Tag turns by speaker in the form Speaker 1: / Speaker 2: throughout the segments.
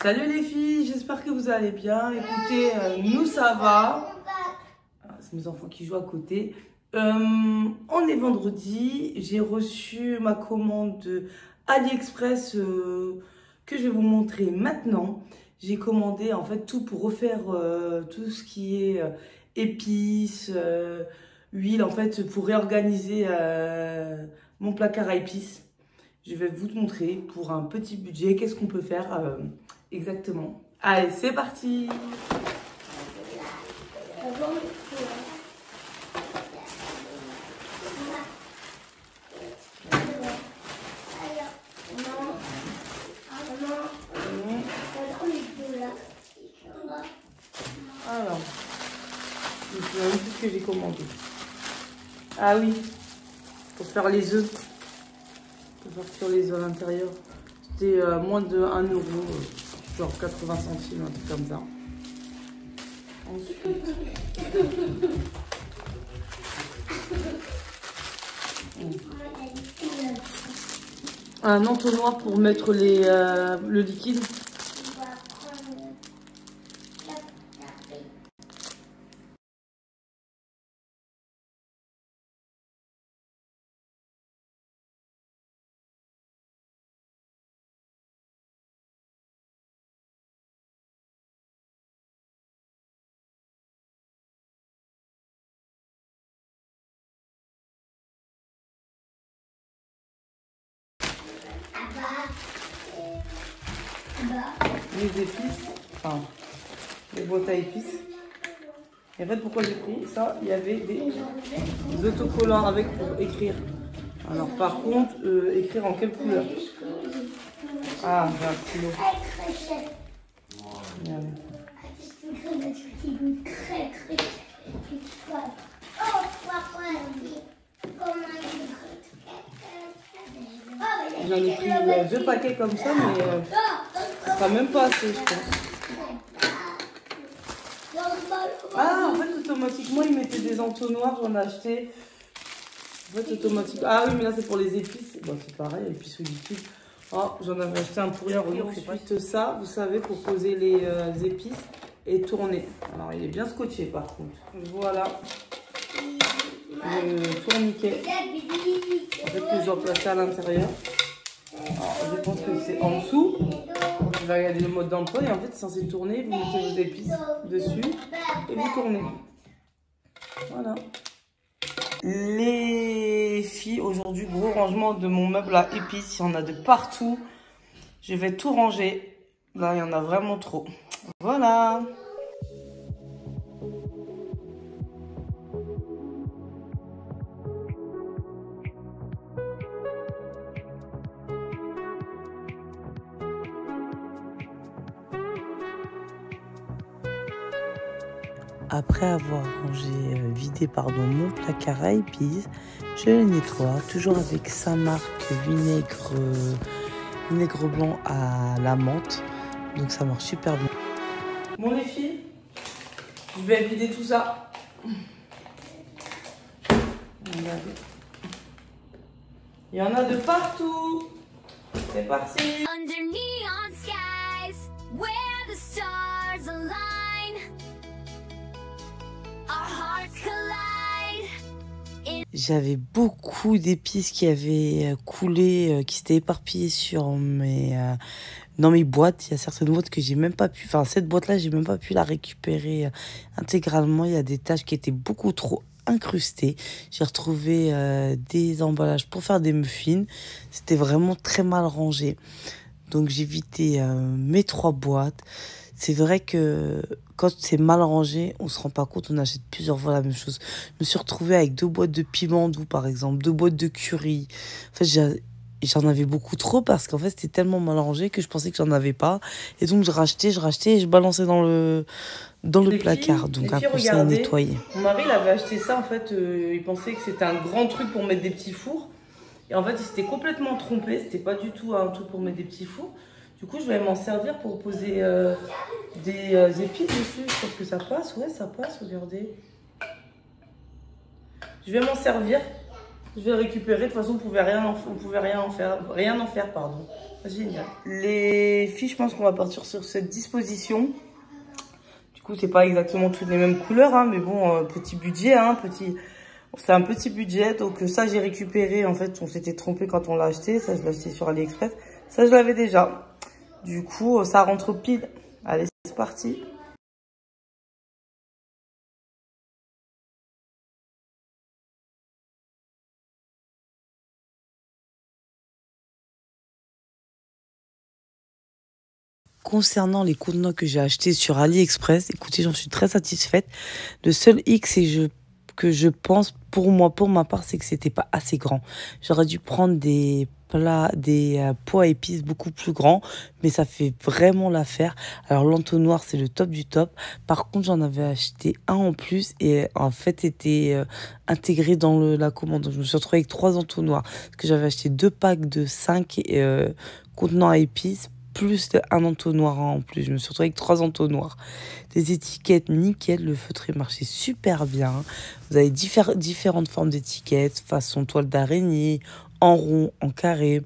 Speaker 1: Salut les filles, j'espère que vous allez bien. Écoutez, nous ça va. C'est mes enfants qui jouent à côté. On est vendredi, j'ai reçu ma commande AliExpress que je vais vous montrer maintenant. J'ai commandé en fait tout pour refaire tout ce qui est épices, huile, en fait pour réorganiser mon placard à épices. Je vais vous montrer pour un petit budget qu'est-ce qu'on peut faire exactement. Allez, c'est parti! Alors, je me souviens même plus ce que j'ai commandé. Ah oui, pour faire les œufs. Pour sortir les œufs à l'intérieur. C'était moins de 1 euro, genre 80 centimes, un truc comme ça. Ensuite, un entonnoir pour mettre le liquide. Les épices, enfin les boîtes à épices. Et en fait, pourquoi j'ai pris ça? Il y avait des autocollants avec pour écrire. Alors par contre, écrire en quelle couleur? Ah, j'ai un stylo. J'en ai pris 2 paquets comme ça, mais ça sera même pas assez, je pense. Ah, en fait, automatiquement, ils mettaient des entonnoirs, j'en ai acheté. En fait, automatiquement. Ah oui, mais là, c'est pour les épices. Bon, c'est pareil, épices ou liquide. Oh, j'en avais acheté un pour rien. Ensuite, ça, vous savez, pour poser les épices et tourner. Alors, il est bien scotché, par contre. Voilà. Le tourniquet. En fait, que je dois placer à l'intérieur. Je pense que c'est en dessous. Je vais regarder le mode d'emploi et en fait c'est censé tourner. Vous mettez vos épices dessus et vous tournez. Voilà. Les filles, aujourd'hui gros rangement de mon meuble à épices. Il y en a de partout. Je vais tout ranger. Là il y en a vraiment trop. Voilà. Après avoir vidé mon placard à épices, je le nettoie toujours avec sa marque vinaigre blanc à la menthe. Donc ça marche super bien. Bon les filles, je vais vider tout ça. Regardez. Il y en a de partout. C'est parti. Under neon skies, where the stars align. J'avais beaucoup d'épices qui avaient coulé, qui s'étaient éparpillées sur mes dans mes boîtes, il y a certaines boîtes que j'ai même pas pu... Enfin, cette boîte-là, j'ai même pas pu la récupérer intégralement. Il y a des tâches qui étaient beaucoup trop incrustées. J'ai retrouvé des emballages pour faire des muffins. C'était vraiment très mal rangé. Donc, j'ai vidé mes 3 boîtes. C'est vrai que quand c'est mal rangé, on se rend pas compte, on achète plusieurs fois la même chose. Je me suis retrouvée avec 2 boîtes de piment doux, par exemple, 2 boîtes de curry. En fait, j'en avais beaucoup trop parce qu'en fait, c'était tellement mal rangé que je pensais que j'en avais pas. Et donc, je rachetais et je balançais dans le placard. Donc, après, ça à nettoyer. Mon mari, il avait acheté ça, en fait, il pensait que c'était un grand truc pour mettre des petits fours. Et en fait, il s'était complètement trompé. C'était pas du tout un truc pour mettre des petits fours. Du coup, je vais m'en servir pour poser des épices dessus. Je pense que ça passe. Ouais, ça passe, regardez. Je vais m'en servir. Je vais le récupérer. De toute façon, on pouvait rien en faire, pardon. Génial. Les filles, je pense qu'on va partir sur cette disposition. Du coup, c'est pas exactement toutes les mêmes couleurs, hein, mais bon, petit budget, hein, c'est un petit budget. Donc ça, j'ai récupéré. En fait, on s'était trompé quand on l'a acheté. Ça, je l'ai acheté sur AliExpress. Ça, je l'avais déjà. Du coup, ça rentre pile. Allez, c'est parti. Concernant les contenants que j'ai achetés sur AliExpress, écoutez, j'en suis très satisfaite. Le seul X que je pense, pour ma part, c'est que c'était pas assez grand. J'aurais dû prendre des pots à épices beaucoup plus grands, mais ça fait vraiment l'affaire. Alors l'entonnoir, c'est le top du top. Par contre, j'en avais acheté un en plus et en fait, c'était intégré dans la commande. Donc, je me suis retrouvée avec 3 entonnoirs. Parce que j'avais acheté 2 packs de 5 contenants à épices, plus un entonnoir en plus. Je me suis retrouvée avec 3 entonnoirs. Des étiquettes nickel, le feutré marchait super bien. Vous avez différentes formes d'étiquettes, façon toile d'araignée, en rond, en carré.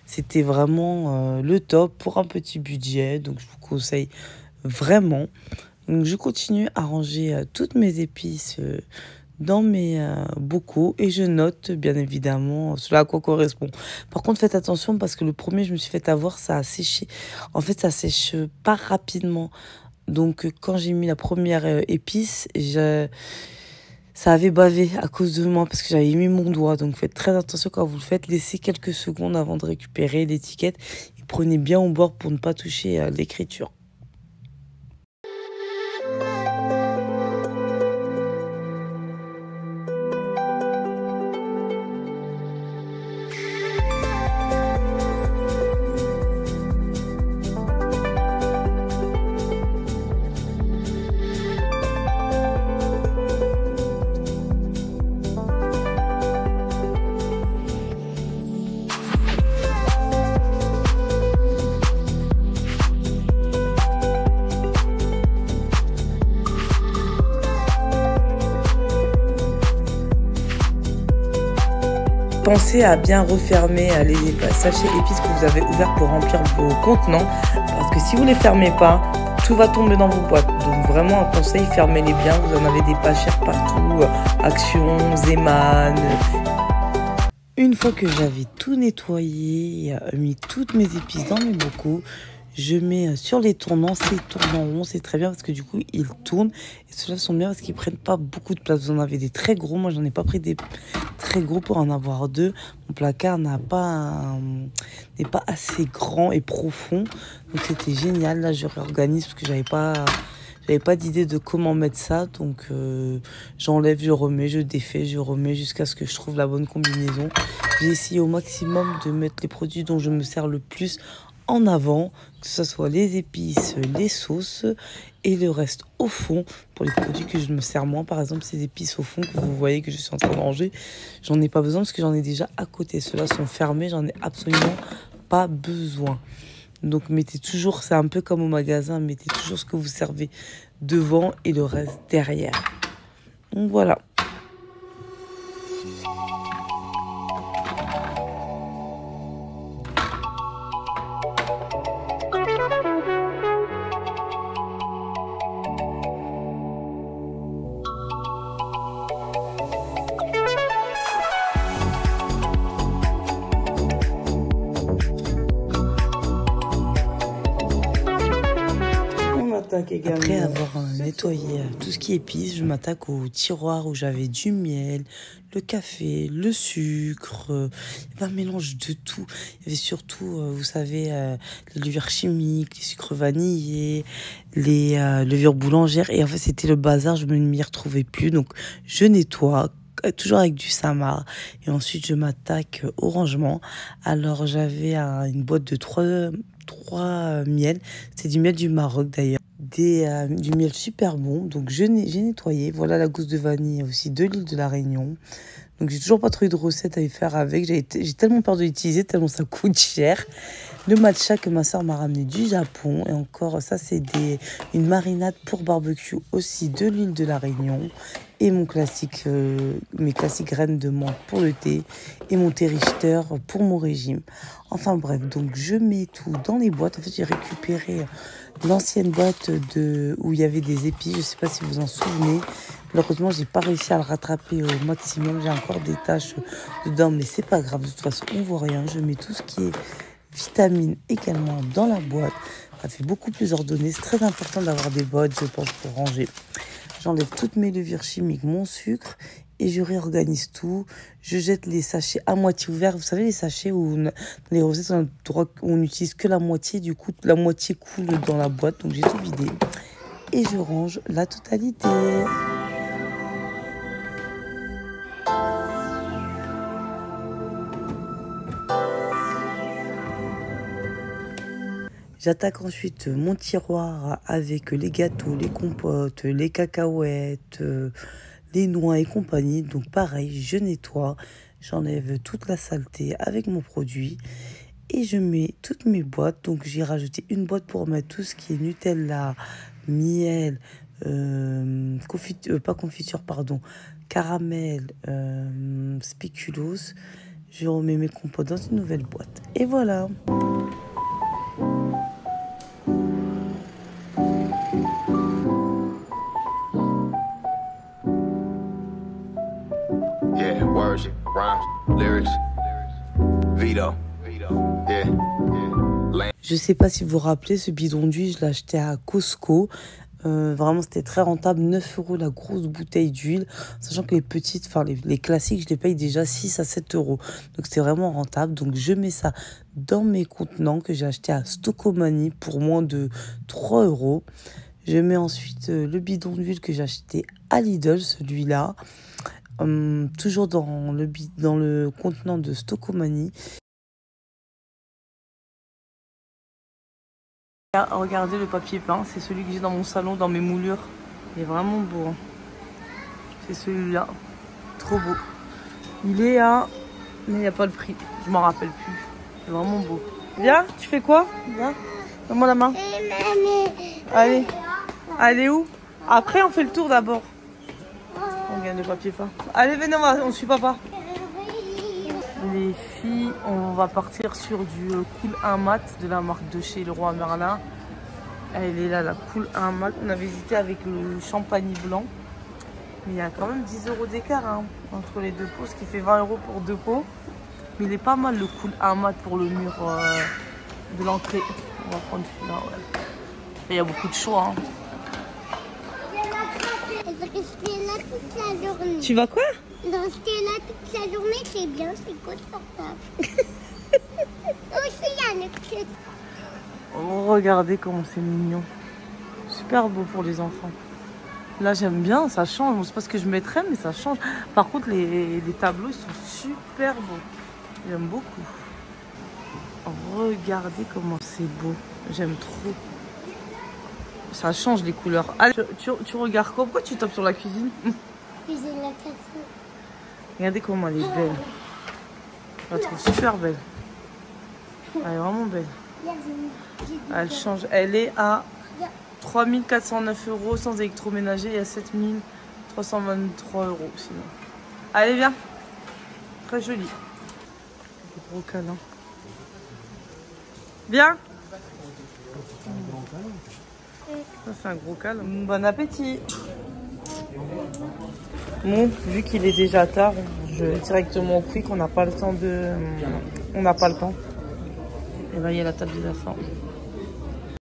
Speaker 1: C'était vraiment le top pour un petit budget. Donc je vous conseille vraiment. Donc je continue à ranger toutes mes épices dans mes bocaux et je note bien évidemment cela à quoi correspond. Par contre, faites attention parce que le premier, je me suis fait avoir, ça a séché. En fait, ça sèche pas rapidement. Donc, quand j'ai mis la première épice, ça avait bavé à cause de moi parce que j'avais mis mon doigt. Donc, faites très attention quand vous le faites. Laissez quelques secondes avant de récupérer l'étiquette et prenez bien au bord pour ne pas toucher l'écriture. Pensez à bien refermer les sachets épices que vous avez ouverts pour remplir vos contenants. Parce que si vous ne les fermez pas, tout va tomber dans vos boîtes. Donc vraiment un conseil, fermez-les bien. Vous en avez des pas chers partout. Action, Zeman. Une fois que j'avais tout nettoyé, mis toutes mes épices dans mes bocaux, je mets sur les tournants, ces tournants ronds, c'est très bien parce que du coup ils tournent et ceux-là sont bien parce qu'ils prennent pas beaucoup de place. Vous en avez des très gros, moi j'en ai pas pris des très gros pour en avoir 2. Mon placard n'est pas assez grand et profond, donc c'était génial. Là je réorganise parce que j'avais pas d'idée de comment mettre ça, donc j'enlève, je remets, je défais, je remets jusqu'à ce que je trouve la bonne combinaison. J'ai essayé au maximum de mettre les produits dont je me sers le plus en avant, que ce soit les épices, les sauces et le reste au fond. Pour les produits que je me sers moins, par exemple ces épices au fond que vous voyez que je suis en train de ranger, j'en ai pas besoin parce que j'en ai déjà à côté. Ceux-là sont fermés, j'en ai absolument pas besoin. Donc mettez toujours, c'est un peu comme au magasin, mettez toujours ce que vous servez devant et le reste derrière. Donc voilà. m'attaque également.
Speaker 2: Après avoir nettoyé tout ce qui est épices, je m'attaque au tiroir où j'avais du miel, le café, le sucre, un mélange de tout. Il y avait surtout, vous savez, les levures chimiques, les sucres vanillés, les levures boulangères. Et en fait, c'était le bazar, je ne m'y retrouvais plus. Donc, je nettoie, toujours avec du Samar. Et ensuite, je m'attaque au rangement. Alors, j'avais une boîte de 3 miels. C'est du miel du Maroc, d'ailleurs. Du miel super bon. Donc, j'ai nettoyé. Voilà la gousse de vanille aussi de l'île de la Réunion. Donc, j'ai toujours pas trouvé de recette à y faire avec. J'ai tellement peur de l'utiliser, tellement ça coûte cher. Le matcha que ma soeur m'a ramené du Japon. Et encore, ça, c'est une marinade pour barbecue aussi de l'île de la Réunion. Et mes classiques graines de menthe pour le thé. Et mon thé Richter pour mon régime. Enfin bref, donc je mets tout dans les boîtes. En fait, j'ai récupéré l'ancienne boîte où il y avait des épis. Je ne sais pas si vous en souvenez. Malheureusement, j'ai pas réussi à le rattraper au maximum. J'ai encore des taches dedans, mais c'est pas grave. De toute façon, on voit rien. Je mets tout ce qui est vitamines également dans la boîte. Ça fait beaucoup plus ordonné. C'est très important d'avoir des boîtes, je pense, pour ranger. J'enlève toutes mes levures chimiques, mon sucre, et je réorganise tout. Je jette les sachets à moitié ouverts. Vous savez, les sachets où dans les recettes, on n'utilise que la moitié. Du coup, la moitié coule dans la boîte. Donc, j'ai tout vidé. Et je range la totalité. J'attaque ensuite mon tiroir avec les gâteaux, les compotes, les cacahuètes, les noix et compagnie. Donc pareil, je nettoie, j'enlève toute la saleté avec mon produit et je mets toutes mes boîtes. Donc j'ai rajouté une boîte pour mettre tout ce qui est Nutella, miel, caramel, spéculoos. Je remets mes compotes dans une nouvelle boîte. Et voilà.
Speaker 3: Words, rhymes, lyrics, Vito. Yeah.
Speaker 2: Je sais pas si vous vous rappelez, ce bidon d'huile, je l'ai acheté à Costco. Vraiment, c'était très rentable. 9 € la grosse bouteille d'huile. Sachant que les petites, enfin les classiques, je les paye déjà 6 à 7 €. Donc, c'était vraiment rentable. Donc, je mets ça dans mes contenants que j'ai acheté à Stocomanie pour moins de 3 €. Je mets ensuite le bidon d'huile que j'ai acheté à Lidl, celui-là. Toujours dans le contenant de Stocomanie. Regardez le papier peint, c'est celui que j'ai dans mon salon, dans mes moulures. Il est vraiment beau. Hein. C'est celui-là. Trop beau. Il est à... Mais il n'y a pas le prix. Je m'en rappelle plus. C'est vraiment beau. Viens, tu fais quoi? Viens. Donne-moi la main. Allez. Allez où? Après, on fait le tour d'abord. On gagne le papier peint. Allez, venez, on suit papa. Les filles, on va partir sur du Cool 1 Mat de la marque de chez Leroy Merlin. Elle est là, la Cool 1 Mat. On avait hésité avec le champagne blanc. Mais il y a quand même 10 € d'écart hein, entre les deux pots, ce qui fait 20 € pour 2 pots. Mais il est pas mal le Cool 1 Mat pour le mur de l'entrée. On va prendre celui-là, ouais. Et il y a beaucoup de choix. Hein. Tu vas quoi?
Speaker 4: Rester là toute la journée, c'est bien, c'est confortable. Aussi, il y a une petite...
Speaker 1: Oh, regardez comment c'est mignon. Super beau pour les enfants. Là, j'aime bien, ça change. Bon, c'est pas ce que je mettrais, mais ça change. Par contre, les tableaux, ils sont super beaux. J'aime beaucoup. Regardez comment c'est beau. J'aime trop. Ça change les couleurs. Allez, tu regardes quoi? Pourquoi tu tapes sur la cuisine?
Speaker 4: Cuisine la café.
Speaker 1: Regardez comment elle est belle. Je la trouve super belle. Elle est vraiment belle. Elle change. Elle est à 3 409 € sans électroménager et à 7 323 € sinon. Allez, viens. Très joli. Gros câlin. Viens. Ça, c'est un gros câlin. Bon appétit. Bon, vu qu'il est déjà tard, je vais directement au quick. On n'a pas le temps de... On n'a pas le temps. Et là, il y a la table des enfants.